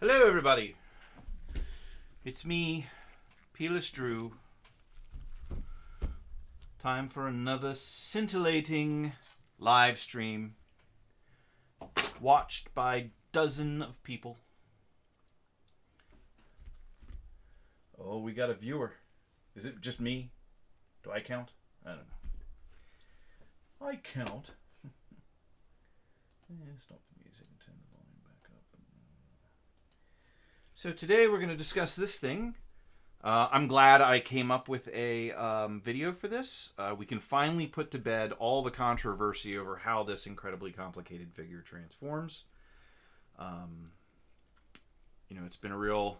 Hello, everybody. It's me, Peerless Drew. Time for another scintillating live stream, watched by dozens of people. Oh, we got a viewer. Is it just me? Do I count? I don't know. I count. Stop the music and turn the volume back up. So today we're going to discuss this thing. I'm glad I came up with a video for this. We can finally put to bed all the controversy over how this incredibly complicated figure transforms. It's been a real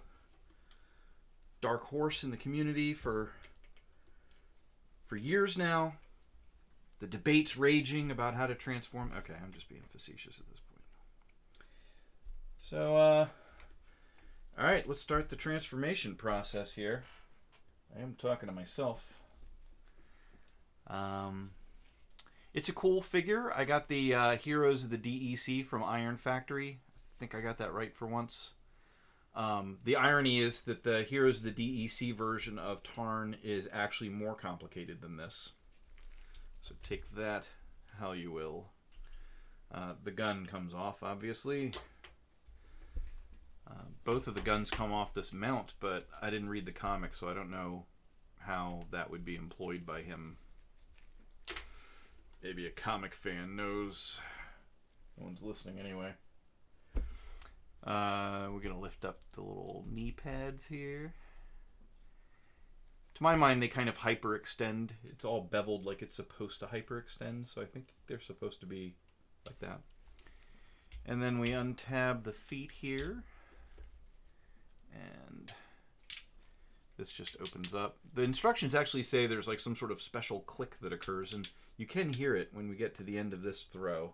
dark horse in the community for years now. The debate's raging about how to transform. Okay, I'm just being facetious at this point. So, all right, let's start the transformation process here. I am talking to myself. It's a cool figure. I got the Heroes of the DEC from Iron Factory. I think I got that right for once. The irony is that the Heroes of the DEC version of Tarn is actually more complicated than this. So take that how you will. The gun comes off, obviously. Both of the guns come off this mount, but I didn't read the comic, so I don't know how that would be employed by him. Maybe a comic fan knows. No one's listening anyway. We're going to lift up the little knee pads here. To my mind, they kind of hyperextend. It's all beveled like it's supposed to hyperextend, so I think they're supposed to be like that. And then we untab the feet here. And this just opens up. The instructions actually say there's like some sort of special click that occurs, and you can hear it when we get to the end of this throw.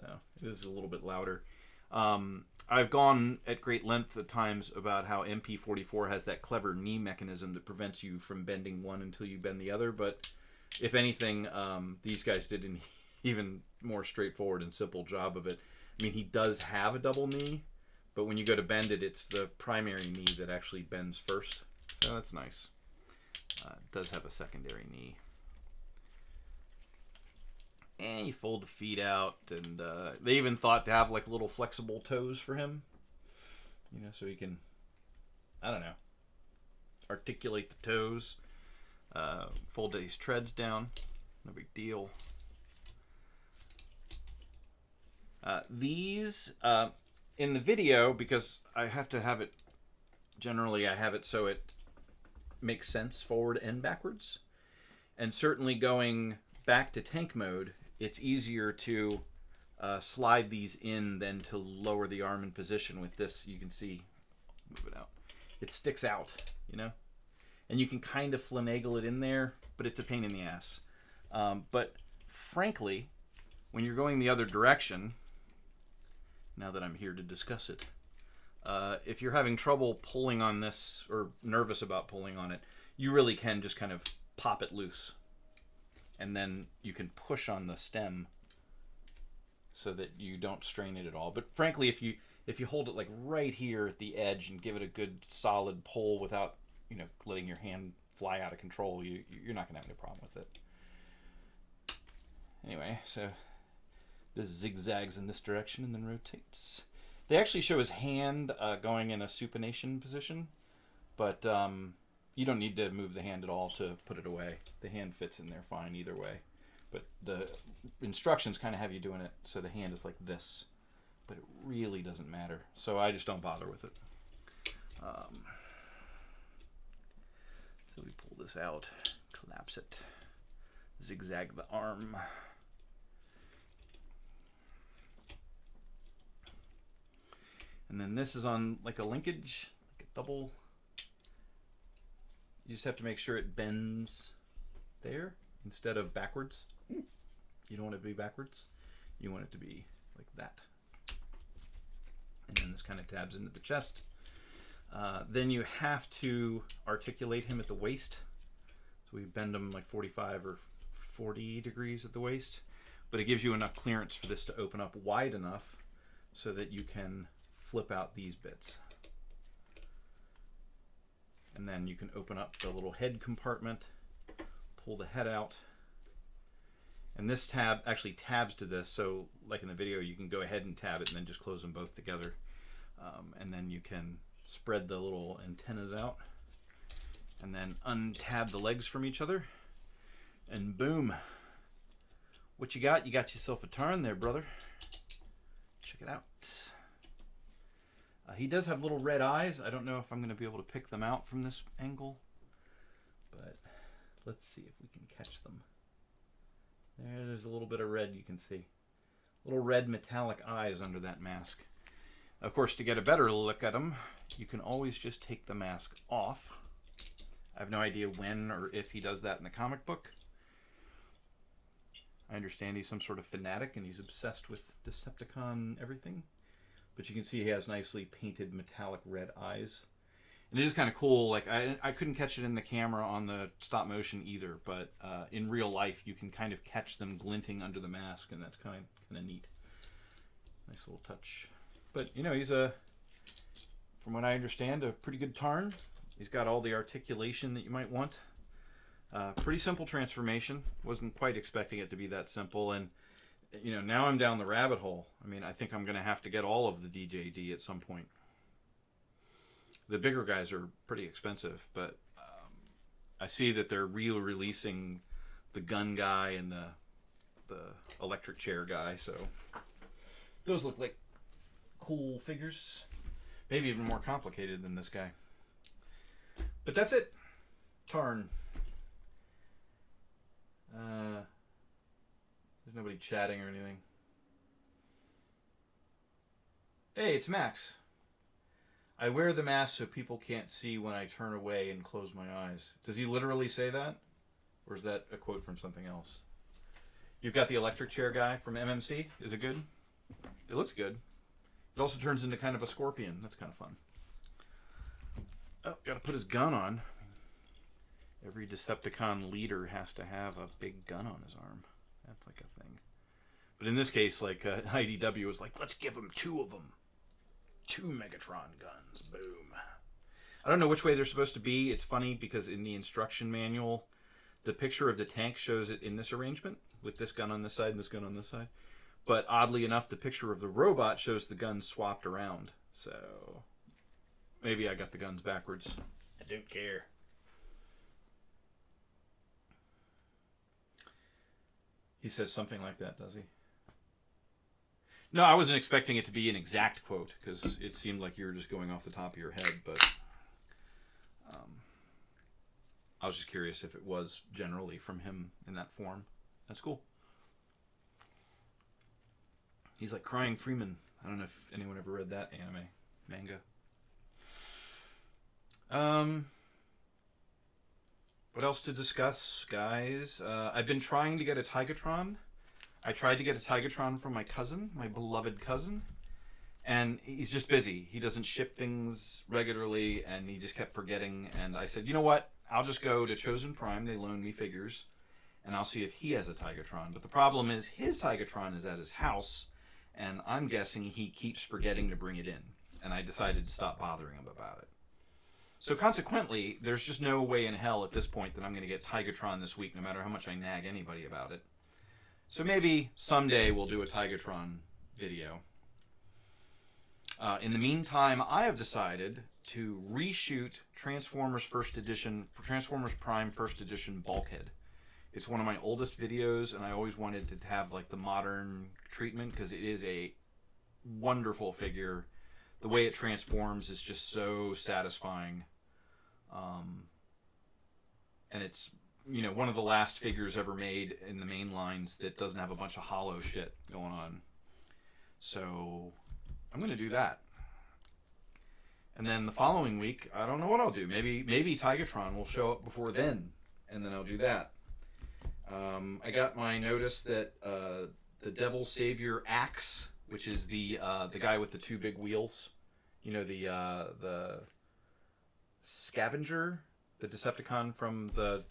So it is a little bit louder. I've gone at great length at times about how MP44 has that clever knee mechanism that prevents you from bending one until you bend the other, but if anything, these guys did an even more straightforward and simple job of it. I mean, he does have a double knee, but when you go to bend it, it's the primary knee that actually bends first. So that's nice. It does have a secondary knee. And you fold the feet out, and they even thought to have like little flexible toes for him. So he can, I don't know, articulate the toes. Fold these treads down. No big deal. These... in the video, because I have to have it, generally I have it so it makes sense forward and backwards. And certainly going back to tank mode, it's easier to slide these in than to lower the arm in position. With this, you can see, move it out, it sticks out, and you can kind of finagle it in there, but it's a pain in the ass. But frankly, when you're going the other direction, now that I'm here to discuss it, if you're having trouble pulling on this or nervous about pulling on it, you really can just kind of pop it loose, and then you can push on the stem so that you don't strain it at all. But frankly, if you hold it like right here at the edge and give it a good solid pull without letting your hand fly out of control, you're not gonna have any problem with it. Anyway, so this zigzags in this direction and then rotates. They actually show his hand going in a supination position, but you don't need to move the hand at all to put it away. The hand fits in there fine either way. But the instructions kind of have you doing it so the hand is like this, but it really doesn't matter. So I just don't bother with it. So we pull this out, collapse it, zigzag the arm. And then this is on like a linkage, like a double. You just have to make sure it bends there instead of backwards. You don't want it to be backwards. You want it to be like that. And then this kind of tabs into the chest. Then you have to articulate him at the waist. So we bend him like 45 or 40 degrees at the waist. But it gives you enough clearance for this to open up wide enough so that you can flip out these bits. And then you can open up the little head compartment, pull the head out. And this tab actually tabs to this, so like in the video, you can go ahead and tab it and then just close them both together. And then you can spread the little antennas out and then untab the legs from each other. And boom. What you got? You got yourself a Tarn there, brother. Check it out. He does have little red eyes. I don't know if I'm going to be able to pick them out from this angle, but let's see if we can catch them. There's a little bit of red you can see. Little red metallic eyes under that mask. Of course, to get a better look at him, you can always just take the mask off. I have no idea when or if he does that in the comic book. I understand he's some sort of fanatic and he's obsessed with Decepticon everything. But you can see he has nicely painted metallic red eyes. And it is kind of cool. Like I couldn't catch it in the camera on the stop motion either, but in real life you can kind of catch them glinting under the mask, and that's kind of neat. Nice little touch. But you know, he's from what I understand, a pretty good Tarn. He's got all the articulation that you might want. Pretty simple transformation. Wasn't quite expecting it to be that simple, and you know, now I'm down the rabbit hole. I mean, I think I'm going to have to get all of the DJD at some point. The bigger guys are pretty expensive, but I see that they're re-releasing the gun guy and the electric chair guy, so those look like cool figures. Maybe even more complicated than this guy. But that's it. Tarn. There's nobody chatting or anything. Hey, it's Max. I wear the mask so people can't see when I turn away and close my eyes. Does he literally say that? Or is that a quote from something else? You've got the electric chair guy from MMC. Is it good? It looks good. It also turns into kind of a scorpion. That's kind of fun. Oh, gotta put his gun on. Every Decepticon leader has to have a big gun on his arm. That's like a thing. But in this case, like IDW was like, let's give him 2 of them. 2 Megatron guns. Boom. I don't know which way they're supposed to be. It's funny because in the instruction manual, the picture of the tank shows it in this arrangement with this gun on this side and this gun on this side. But oddly enough, the picture of the robot shows the guns swapped around. So maybe I got the guns backwards. I don't care. He says something like that, does he? No, I wasn't expecting it to be an exact quote, because it seemed like you were just going off the top of your head, but I was just curious if it was generally from him in that form. That's cool. He's like Crying Freeman. I don't know if anyone ever read that manga. What else to discuss, guys? I've been trying to get a Tigatron. I tried to get a Tigatron from my cousin, my beloved cousin, and he's just busy. He doesn't ship things regularly, and he just kept forgetting. And I said, you know what? I'll just go to Chosen Prime. They loan me figures, and I'll see if he has a Tigatron. But the problem is his Tigatron is at his house, and I'm guessing he keeps forgetting to bring it in. And I decided to stop bothering him about it. So consequently, there's just no way in hell at this point that I'm going to get Tigatron this week, no matter how much I nag anybody about it. So maybe someday we'll do a Tigatron video. In the meantime, I have decided to reshoot Transformers Prime First Edition Bulkhead. It's one of my oldest videos, and I always wanted to have like the modern treatment because it is a wonderful figure. The way it transforms is just so satisfying. And it's, you know, one of the last figures ever made in the main lines that doesn't have a bunch of hollow shit going on. So I'm going to do that. And then the following week, I don't know what I'll do. Maybe Tigatron will show up before then, and then I'll do that. I got my notice that the Devil Savior Axe, which is the guy with the 2 big wheels, you know, the Scavenger, the Decepticon from the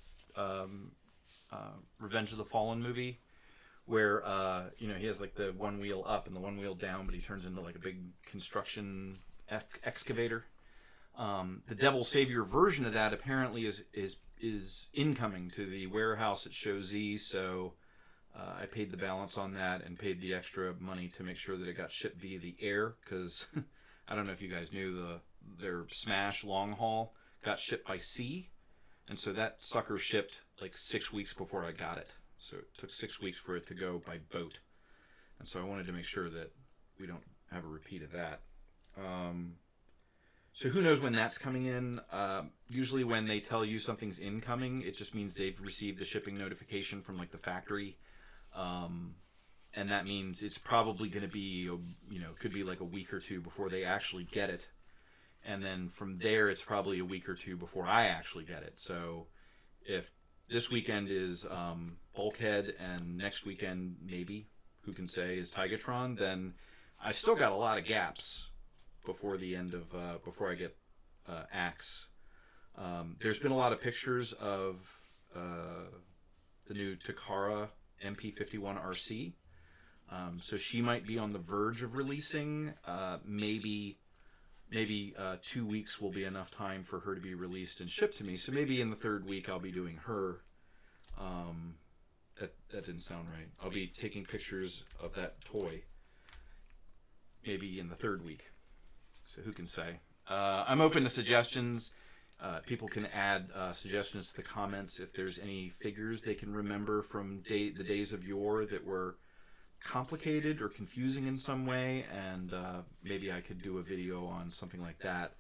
Revenge of the Fallen movie, where you know, he has like the one wheel up and the one wheel down, but he turns into like a big construction excavator. The Devil Savior version of that apparently is incoming to the warehouse at Show Z, so I paid the balance on that and paid the extra money to make sure that it got shipped via the air, because I don't know if you guys knew, their Smash long haul got shipped by sea, and so that sucker shipped like 6 weeks before I got it. So it took 6 weeks for it to go by boat, and so I wanted to make sure that we don't have a repeat of that. So who knows when that's coming in. Usually when they tell you something's incoming, it just means they've received a shipping notification from like the factory. And that means it's probably going to be, you know, could be like a week or two before they actually get it. And then from there, it's probably a week or two before I actually get it. So if this weekend is Bulkhead and next weekend, maybe, who can say, is Tigatron, then I still got a lot of gaps before the end of, before I get Axe. There's been a lot of pictures of the new Takara MP51 RC. So she might be on the verge of releasing. Maybe 2 weeks will be enough time for her to be released and shipped to me. So maybe in the third week I'll be doing her. That didn't sound right. I'll be taking pictures of that toy maybe in the third week. So who can say? I'm open to suggestions. People can add suggestions to the comments if there's any figures they can remember from the days of yore that were complicated or confusing in some way, and maybe I could do a video on something like that.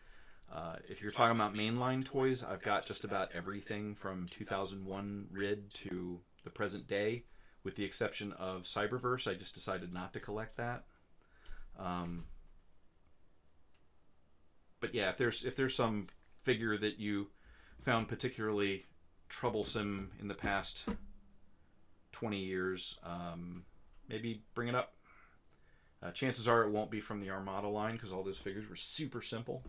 If you're talking about mainline toys, I've got just about everything from 2001 RID to the present day, with the exception of Cyberverse. I just decided not to collect that. But yeah, if there's some figure that you found particularly troublesome in the past 20 years, maybe bring it up. Chances are it won't be from the Armada line, because all those figures were super simple,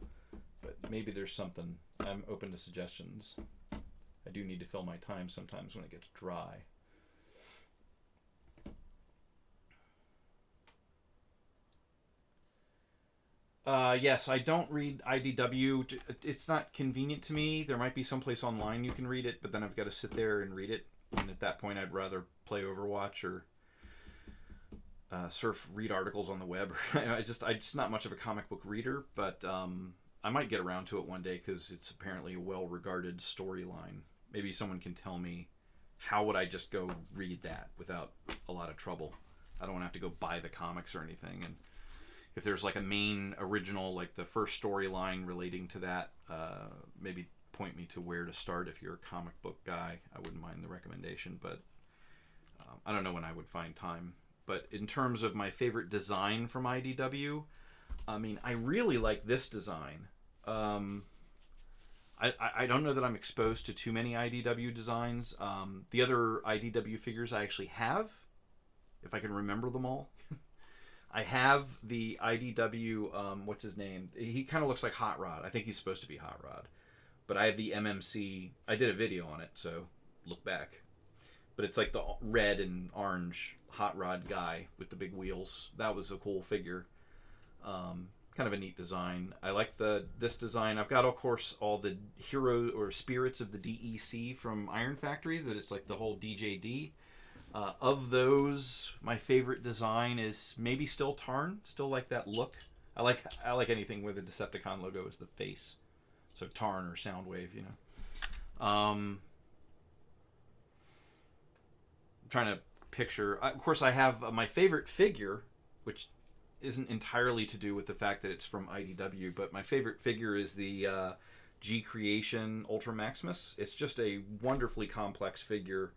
but maybe there's something. I'm open to suggestions. I do need to fill my time sometimes when it gets dry. Yes, I don't read IDW. It's not convenient to me. There might be someplace online you can read it, but then I've got to sit there and read it. And at that point, I'd rather play Overwatch or read articles on the web. I'm just not much of a comic book reader, but I might get around to it one day, because it's apparently a well-regarded storyline. Maybe someone can tell me, how would I just go read that without a lot of trouble? I don't want to have to go buy the comics or anything. And if there's like a main original, like the first storyline relating to that, maybe point me to where to start. If you're a comic book guy, I wouldn't mind the recommendation, but I don't know when I would find time. But in terms of my favorite design from IDW, I mean, I really like this design. I don't know that I'm exposed to too many IDW designs. The other IDW figures I actually have, if I can remember them all. I have the IDW, what's his name? He kind of looks like Hot Rod. I think he's supposed to be Hot Rod. But I have the MMC. I did a video on it, so look back. But it's like the red and orange Hot Rod guy with the big wheels. That was a cool figure. Kind of a neat design. I like this design. I've got, of course, all the hero or spirits of the DEC from Iron Factory. That it's like the whole DJD. Of those, my favorite design is maybe still Tarn. Still like that look. I like anything where the Decepticon logo is the face. So Tarn or Soundwave, you know. I'm trying to picture. Of course, I have my favorite figure, which isn't entirely to do with the fact that it's from IDW, but my favorite figure is the G Creation Ultra Maximus. It's just a wonderfully complex figure.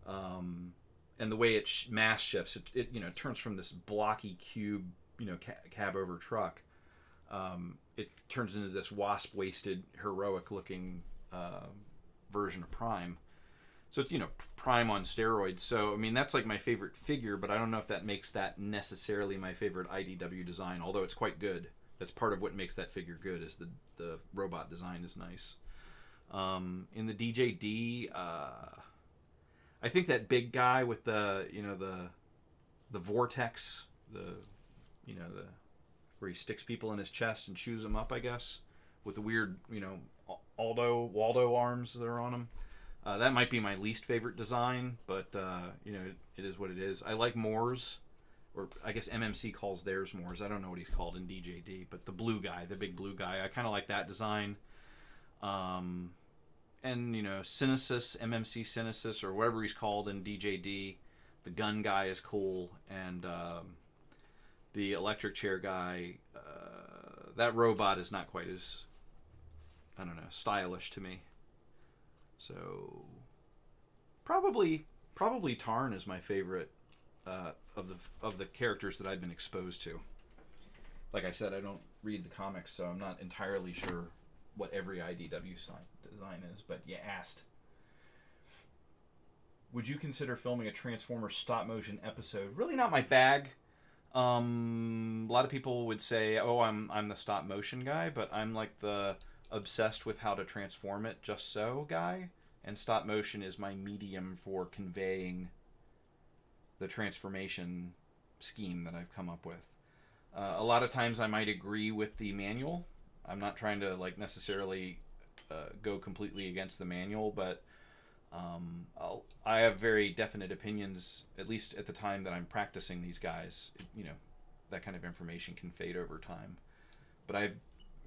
And the way it mass shifts, it you know, turns from this blocky cube, you know, cab over truck. It turns into this wasp-waisted, heroic-looking version of Prime. So it's, you know, Prime on steroids. So I mean, that's like my favorite figure, but I don't know if that makes that necessarily my favorite IDW design. Although it's quite good. That's part of what makes that figure good. Is the robot design is nice. In the DJD. I think that big guy with the, you know, the vortex, the, you know, the where he sticks people in his chest and chews them up, I guess, with the weird, you know, Waldo arms that are on him. That might be my least favorite design, but you know, it is what it is. I like Moore's, or I guess MMC calls theirs Moore's. I don't know what he's called in DJD, but the blue guy, the big blue guy, I kind of like that design. And you know, Synesis, MMC Synesis, or whatever he's called in DJD, the gun guy is cool, and the electric chair guy, that robot is not quite as, I don't know, stylish to me. So probably Tarn is my favorite of the characters that I've been exposed to. Like I said, I don't read the comics, so I'm not entirely sure what every IDW design is. But you asked. Would you consider filming a Transformers stop motion episode? Really not my bag. A lot of people would say, "Oh, I'm the stop motion guy," but I'm like the obsessed with how to transform it just so guy, and stop motion is my medium for conveying the transformation scheme that I've come up with. A lot of times I might agree with the manual. I'm not trying to like necessarily go completely against the manual, but I have very definite opinions, at least at the time that I'm practicing these guys. You know, that kind of information can fade over time. But I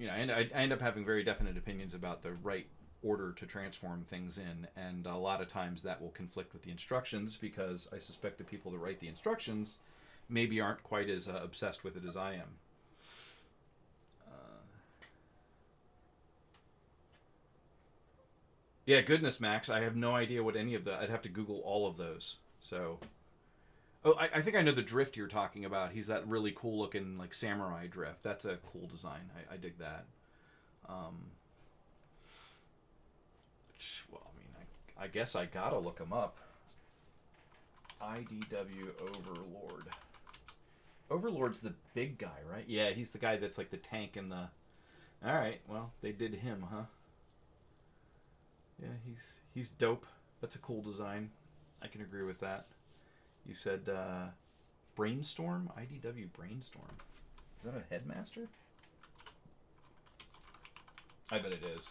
end up having very definite opinions about the right order to transform things in, and a lot of times that will conflict with the instructions, because I suspect the people that write the instructions maybe aren't quite as obsessed with it as I am. Yeah, goodness, Max, I have no idea what any of the. I'd have to Google all of those. So, oh, I think I know the drift you're talking about. He's that really cool looking like samurai drift. That's a cool design. I dig that. Well, I mean, I guess I gotta look him up. IDW Overlord. Overlord's the big guy, right? Yeah, he's the guy that's like the tank and the. All right, well, they did him, huh? Yeah, he's dope. That's a cool design. I can agree with that. You said Brainstorm? IDW Brainstorm. Is that a headmaster? I bet it is.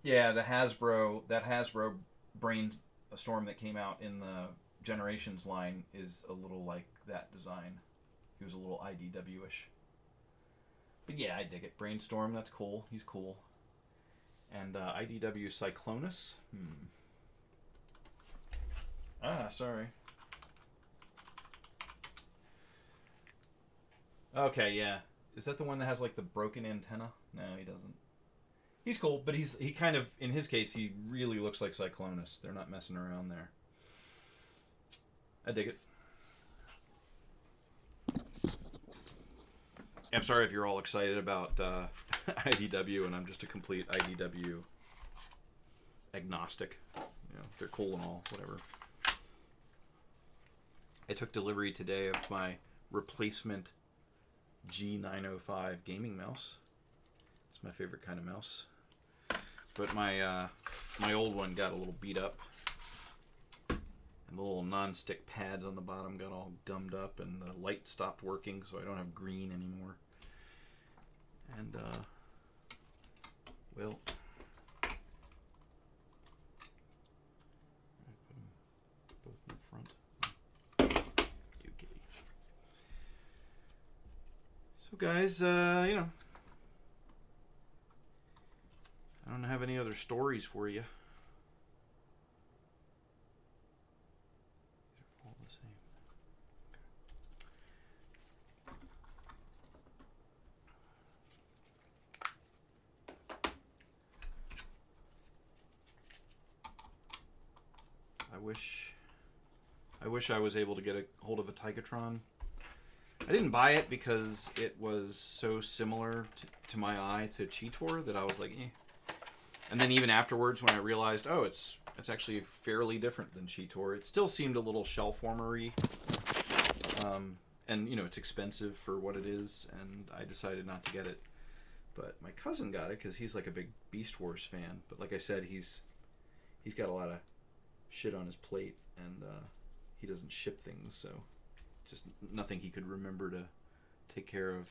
Yeah, that Hasbro Brainstorm that came out in the Generations line is a little like that design. He was a little IDW-ish. But yeah, I dig it. Brainstorm, that's cool. He's cool. And IDW Cyclonus. Sorry. Okay, yeah. Is that the one that has like the broken antenna? No, he doesn't. He's cool, but he kind of, in his case, he really looks like Cyclonus. They're not messing around there. I dig it. I'm sorry if you're all excited about IDW and I'm just a complete IDW agnostic. You know, they're cool and all, whatever. I took delivery today of my replacement G905 gaming mouse. It's my favorite kind of mouse. But my old one got a little beat up. And the little non-stick pads on the bottom got all gummed up, and the light stopped working, so I don't have green anymore. And, well, both in the front. Okay. So, guys, you know, I don't have any other stories for you. They're all the same. I wish I was able to get a hold of a Tigatron. I didn't buy it because it was so similar to my eye to Cheetor that I was like, eh. And then even afterwards, when I realized, oh, it's actually fairly different than Cheetor, it still seemed a little shell-formery. And, you know, it's expensive for what it is, and I decided not to get it. But my cousin got it because he's like a big Beast Wars fan. But like I said, he's he's got a lot of shit on his plate, and he doesn't ship things, so just nothing he could remember to take care of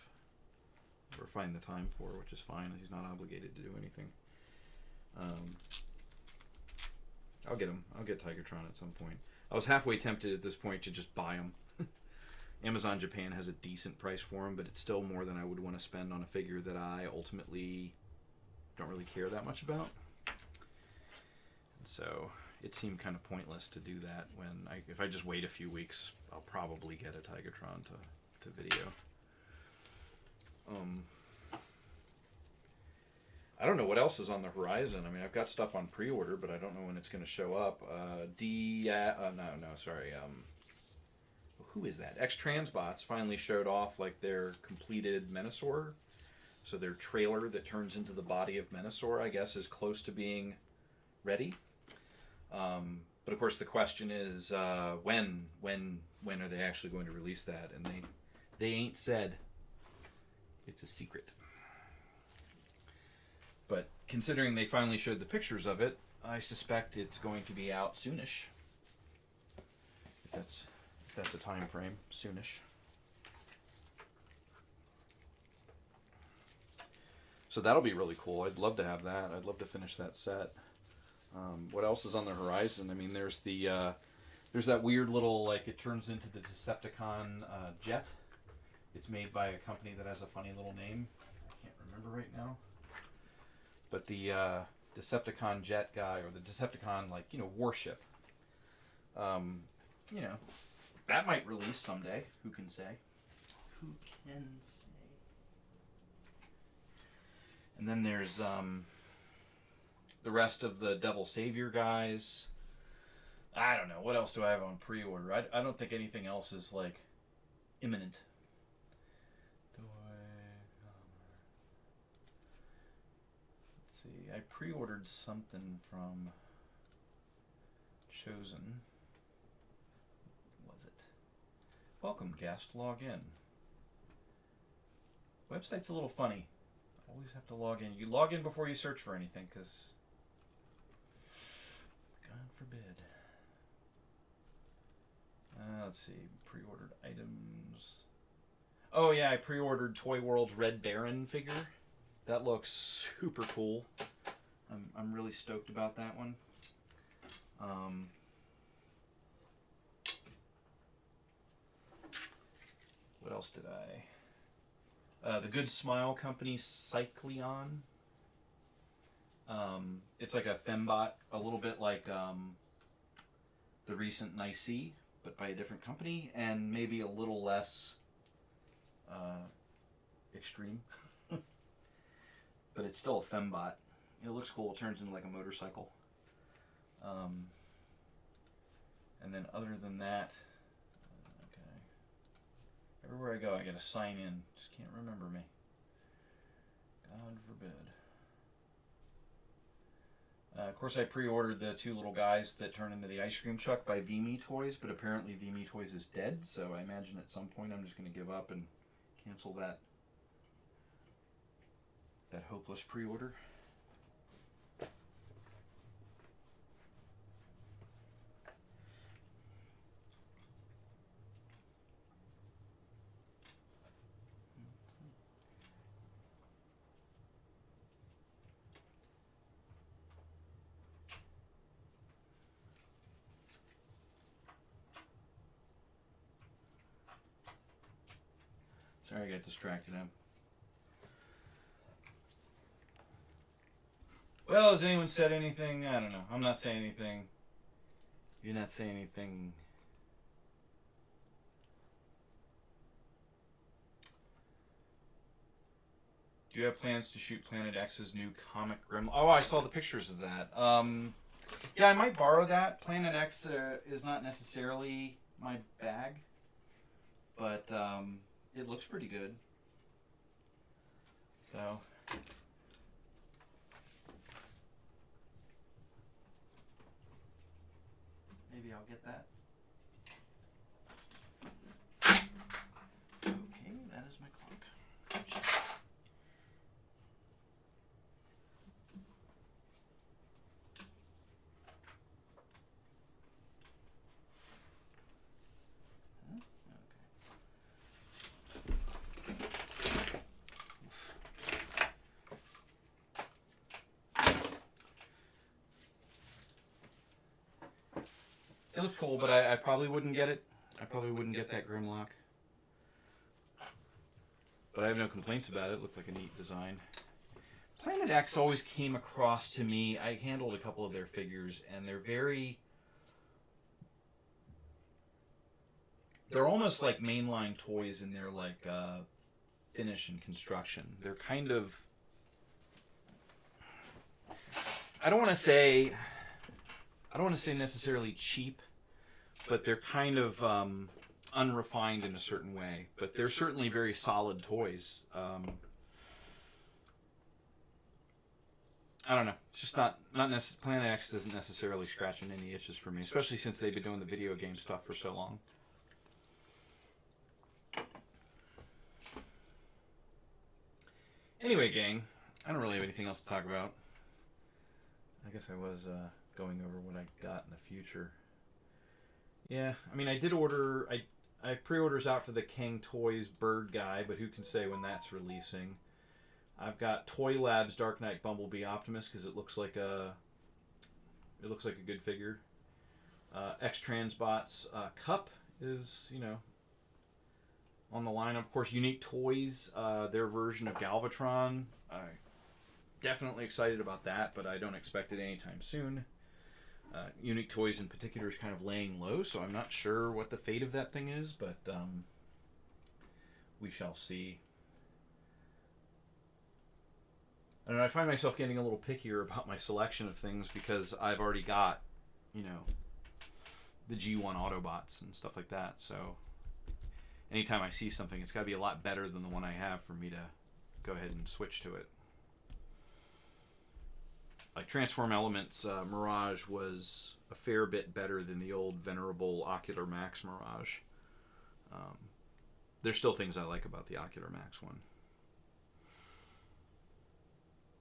or find the time for, which is fine. He's not obligated to do anything. I'll get him. I'll get Tigertron at some point. I was halfway tempted at this point to just buy him. Amazon Japan has a decent price for him, but it's still more than I would want to spend on a figure that I ultimately don't really care that much about. And so it seemed kind of pointless to do that when if I just wait a few weeks, I'll probably get a Tigertron to video. I don't know what else is on the horizon. I mean, I've got stuff on pre-order, but I don't know when it's going to show up. Who is that? X-Transbots finally showed off like their completed Menasor. So their trailer that turns into the body of Menasor, I guess, is close to being ready. But of course, the question is when are they actually going to release that? And they ain't said. It's a secret. But considering they finally showed the pictures of it, I suspect it's going to be out soonish. If that's a time frame, soonish. So that'll be really cool. I'd love to have that. I'd love to finish that set. What else is on the horizon? I mean, there's that weird little, like, it turns into the Decepticon jet. It's made by a company that has a funny little name. I can't remember right now. But the Decepticon jet guy, or the Decepticon, like, warship. That might release someday. Who can say? Who can say? And then there's the rest of the Devil Savior guys. I don't know. What else do I have on pre-order? I don't think anything else is, like, imminent. Let's see. I pre-ordered something from Chosen. What was it? Welcome, guest. Log in. Website's a little funny. Always have to log in. You log in before you search for anything, because God forbid. Let's see. Pre-ordered items. Oh yeah, I pre-ordered Toy World's Red Baron figure. That looks super cool. I'm really stoked about that one. What else did I? The Good Smile Company Cycleon. It's like a fembot, a little bit like the recent Nice, but by a different company, and maybe a little less extreme. But it's still a fembot. It looks cool. It turns into like a motorcycle. And then other than that, okay. Everywhere I go, I gotta sign in. Just can't remember me. God forbid. Of course, I pre-ordered the two little guys that turn into the ice cream truck by VMe Toys, but apparently VMe Toys is dead, so I imagine at some point I'm just going to give up and cancel that hopeless pre-order. Sorry, I got distracted. Well, has anyone said anything? I don't know. I'm not saying anything. You're not saying anything. Do you have plans to shoot Planet X's new comic Gremlin? Oh, I saw the pictures of that. Yeah, I might borrow that. Planet X is not necessarily my bag, but it looks pretty good. So maybe I'll get that. Okay, that is my clock. It looks cool, but I probably wouldn't get it. I probably wouldn't get that Grimlock. But I have no complaints about it. It looked like a neat design. Planet X always came across to me. I handled a couple of their figures, and they're almost like mainline toys in their like finish and construction. They're kind of, I don't want to say necessarily cheap, but they're kind of unrefined in a certain way. But they're certainly very solid toys. I don't know. It's just not Planet X doesn't necessarily scratch any itches for me, especially since they've been doing the video game stuff for so long. Anyway, gang, I don't really have anything else to talk about. I guess I was going over what I got in the future. Yeah, I mean, I did order. I have pre-orders out for the King Toys Bird guy, but who can say when that's releasing? I've got Toy Labs Dark Knight Bumblebee Optimus because it looks like a good figure. X Transbots Cup is on the line. Of course, Unique Toys, their version of Galvatron. Definitely excited about that, but I don't expect it anytime soon. Unique Toys in particular is kind of laying low, so I'm not sure what the fate of that thing is, but we shall see. I don't know, I find myself getting a little pickier about my selection of things because I've already got, the G1 Autobots and stuff like that, so anytime I see something, it's got to be a lot better than the one I have for me to go ahead and switch to it. Like Transform Elements Mirage was a fair bit better than the old venerable Ocular Max Mirage. There's still things I like about the Ocular Max one.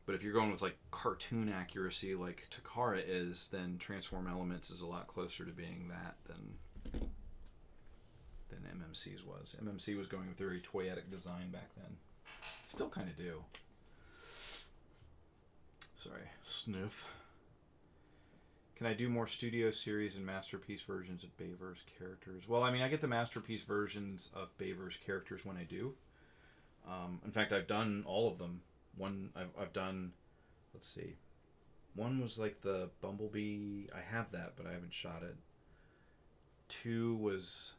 But if you're going with like cartoon accuracy like Takara is, then Transform Elements is a lot closer to being that than MMC's was. MMC was going with very toyetic design back then. Still kind of do. Sorry, sniff. Can I do more Studio Series and Masterpiece versions of Bayverse characters? Well, I mean, I get the Masterpiece versions of Bayverse characters when I do. In fact, I've done all of them. One, I've done, let's see. One was like the Bumblebee. I have that, but I haven't shot it. 2 was...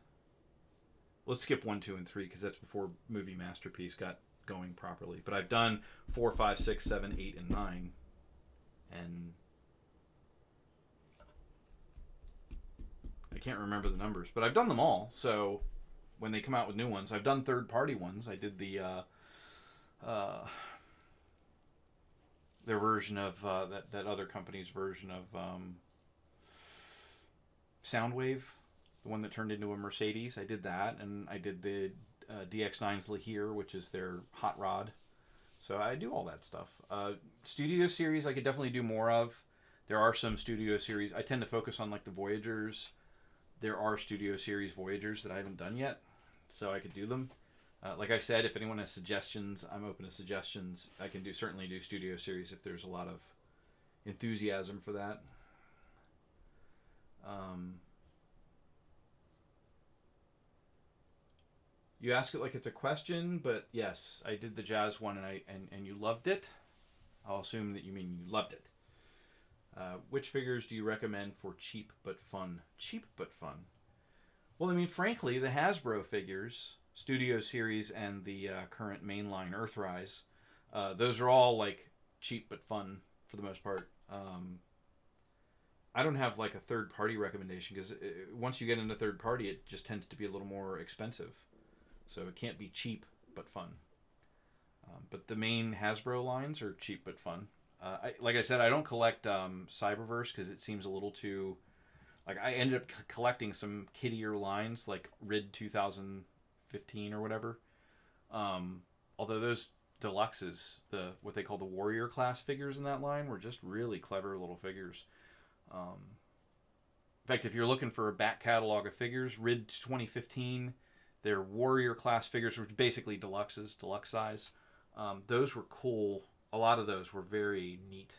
Let's skip 1, 2, and 3, because that's before Movie Masterpiece got going properly. But I've done 4, 5, 6, 7, 8, and 9. And I can't remember the numbers, but I've done them all. So when they come out with new ones, I've done third-party ones. I did the their version of that other company's version of Soundwave, the one that turned into a Mercedes. I did that, and I did the DX9's Lahir, which is their hot rod. So I do all that stuff. Studio Series I could definitely do more of. There are some Studio Series. I tend to focus on like the Voyagers. There are Studio Series Voyagers that I haven't done yet, so I could do them. Like I said, if anyone has suggestions, I'm open to suggestions. I can certainly do Studio Series if there's a lot of enthusiasm for that. You ask it like it's a question, but yes, I did the Jazz one, and you loved it. I'll assume that you mean you loved it. Which figures do you recommend for cheap but fun? Cheap but fun. Well, I mean, frankly, the Hasbro figures, Studio Series and the current mainline Earthrise, those are all like cheap but fun for the most part. I don't have like a third-party recommendation because once you get into third-party, it just tends to be a little more expensive. So it can't be cheap but fun. But the main Hasbro lines are cheap but fun. Like I said, I don't collect Cyberverse because it seems a little too... Like I ended up collecting some kiddier lines like RID 2015 or whatever. Although those deluxes, what they call the Warrior class figures in that line, were just really clever little figures. In fact, if you're looking for a back catalog of figures, RID 2015... They're Warrior class figures, which are basically deluxes, deluxe size. Those were cool. A lot of those were very neat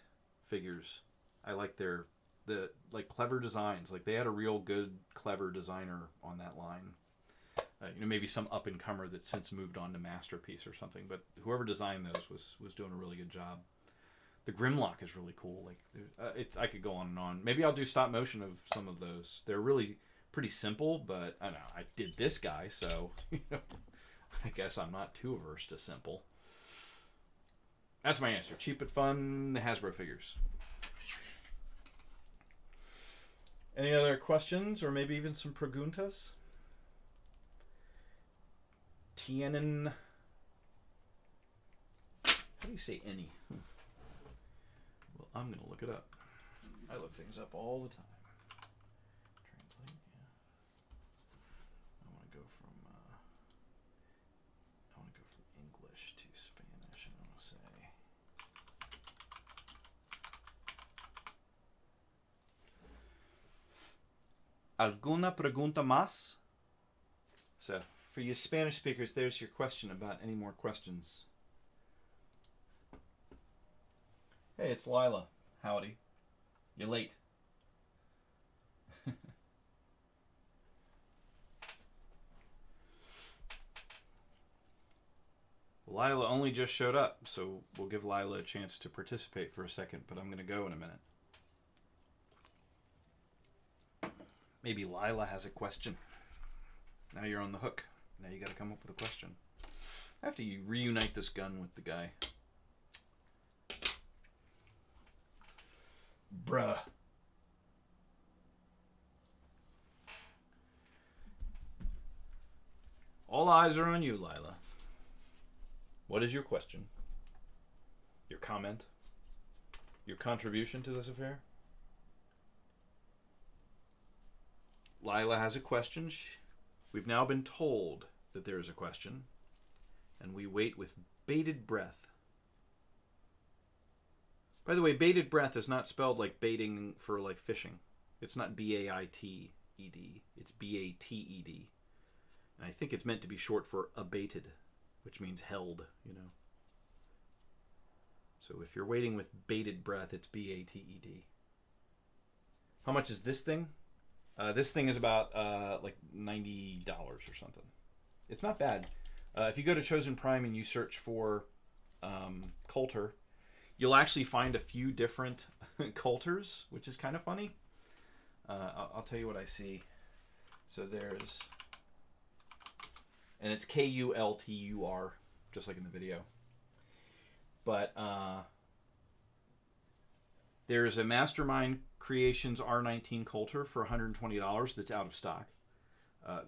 figures. I like their the like clever designs. Like they had a real good, clever designer on that line. You know, maybe some up and comer that's since moved on to Masterpiece or something. But whoever designed those was doing a really good job. The Grimlock is really cool. Like I could go on and on. Maybe I'll do stop motion of some of those. They're really pretty simple, but I don't know. I did this guy, so you know, I guess I'm not too averse to simple. That's my answer. Cheap but fun, the Hasbro figures. Any other questions, or maybe even some preguntas? Tienen. How do you say any? Well, I'm going to look it up. I look things up all the time. Translate, yeah. I want to go from English to Spanish, and I'm going to say ¿Alguna pregunta más? So, for you Spanish speakers, there's your question about any more questions. Hey, it's Lila. Howdy. You're late. Lila only just showed up, so we'll give Lila a chance to participate for a second, but I'm going to go in a minute. Maybe Lila has a question. Now you're on the hook. Now you got to come up with a question. I have to reunite this gun with the guy. Bruh. All eyes are on you, Lila. What is your question? Your comment? Your contribution to this affair? Lila has a question. We've now been told that there is a question, and we wait with bated breath. By the way, bated breath is not spelled like baiting for like fishing. It's not B-A-I-T-E-D. It's B-A-T-E-D. And I think it's meant to be short for abated, which means held, you know. So if you're waiting with bated breath, it's B-A-T-E-D. How much is this thing? This thing is about like $90 or something. It's not bad. If you go to Chosen Prime and you search for Kultur, you'll actually find a few different Kulturs, which is kind of funny. I'll tell you what I see. So there's, and it's Kultur, just like in the video. But there's a Mastermind Creations R19 Kultur for $120 that's out of stock.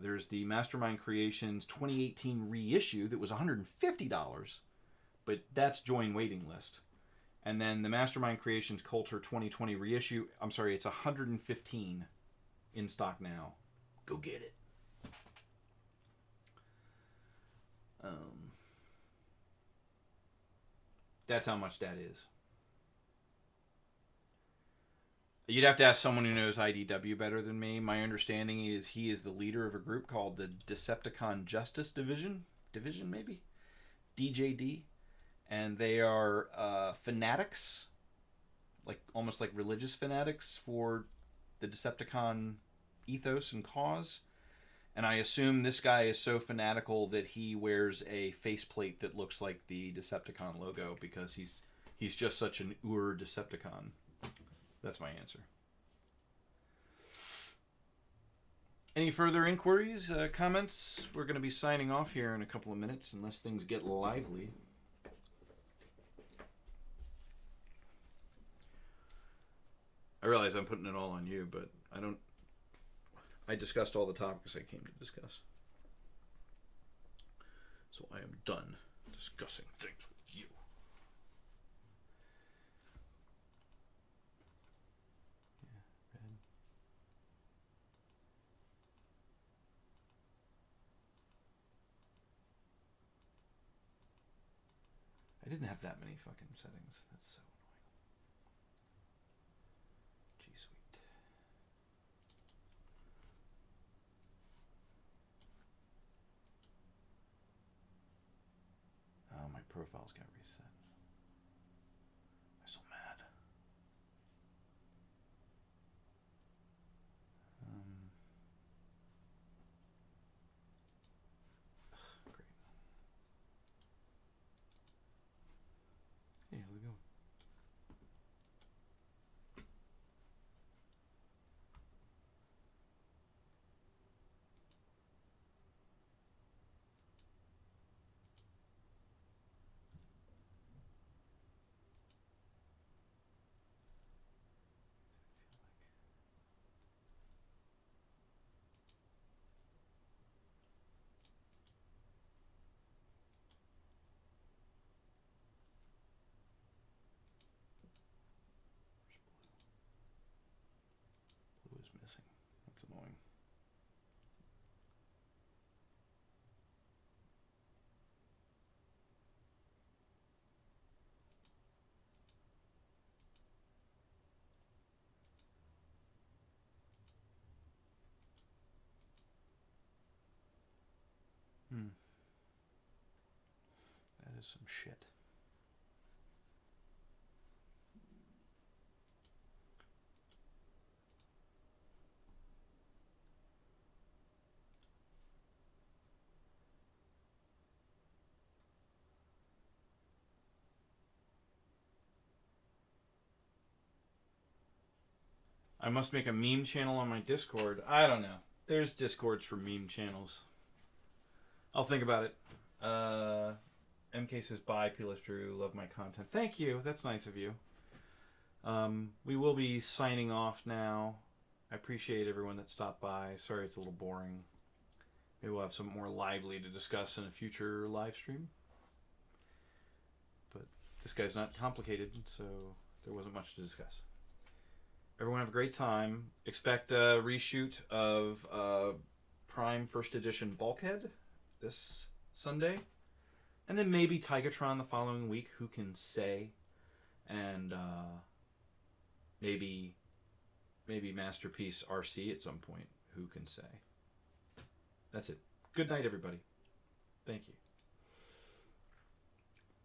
There's the Mastermind Creations 2018 reissue that was $150, but that's join waiting list. And then the Mastermind Creations Kultur 2020 reissue, I'm sorry, it's $115 in stock now. Go get it. That's how much that is. You'd have to ask someone who knows IDW better than me. My understanding is he is the leader of a group called the Decepticon Justice Division, maybe? DJD. And they are fanatics, like almost like religious fanatics for the Decepticon ethos and cause. And I assume this guy is so fanatical that he wears a faceplate that looks like the Decepticon logo because he's just such an Decepticon. That's my answer. Any further inquiries, comments? We're going to be signing off here in a couple of minutes unless things get lively. I realize I'm putting it all on you, but I discussed all the topics I came to discuss. So I am done discussing things with you. I didn't have that many fucking settings. That's so annoying. G Suite. Oh, my profiles got reset. I'm so mad. is some shit. I must make a meme channel on my Discord. I don't know. There's Discords for meme channels. I'll think about it. MK says, bye, Peerless Drew. Love my content. Thank you. That's nice of you. We will be signing off now. I appreciate everyone that stopped by. Sorry it's a little boring. Maybe we'll have something more lively to discuss in a future live stream. But this guy's not complicated, so there wasn't much to discuss. Everyone have a great time. Expect a reshoot of Prime First Edition Bulkhead this Sunday. And then maybe Tigatron the following week, who can say? And maybe Masterpiece RC at some point, who can say? That's it. Good night, everybody. Thank you.